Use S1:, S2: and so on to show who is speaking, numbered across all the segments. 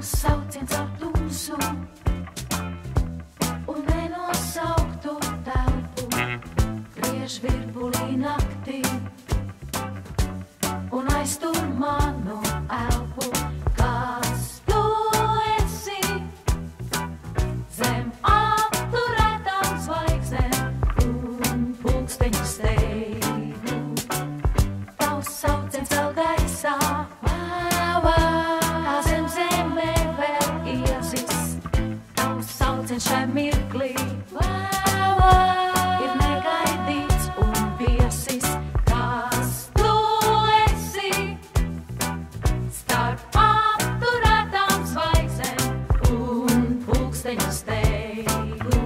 S1: Tavs sauciens ar tumsu un nenosauktu telpu griež virbulī naktī un aiztur manu elpu. Kas tu esi zem apturētām zvaigznēm un pulksteņu steigu? Tavs sauciens vēl gaisā, kā zem zemē vēl iezis. Tavs sauciens šai mirklī ir negaidīts un viesis. Kas tu esi starp apturētām zvaigznēm un pulksteņu steigu?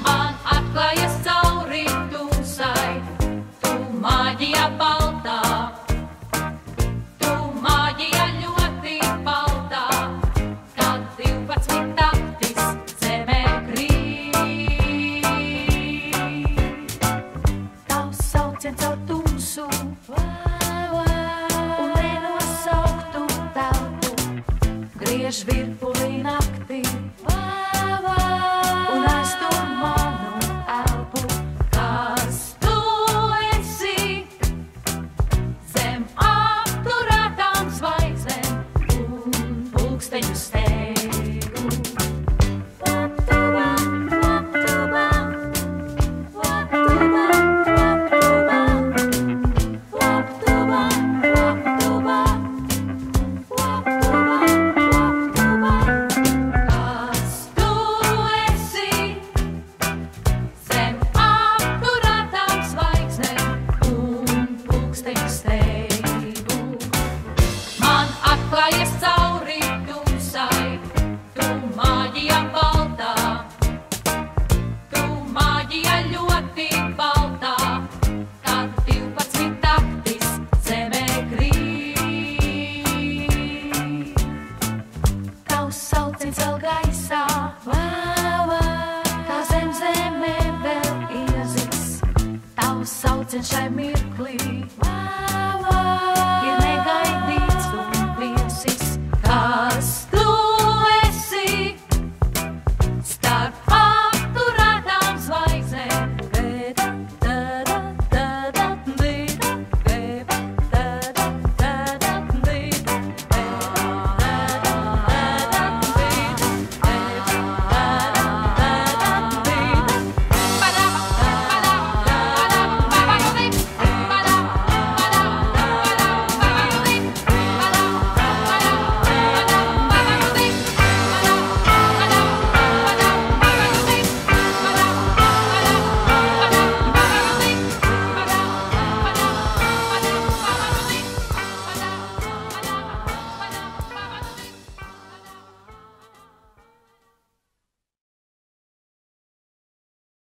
S1: Man atklājas cauri tumsai, tu maģija baltā, tu maģija ļoti baltā, kad 12 taktis zemē krīt. Tavs sauciens caur tumsu un nenosauktu telpu griež virbulī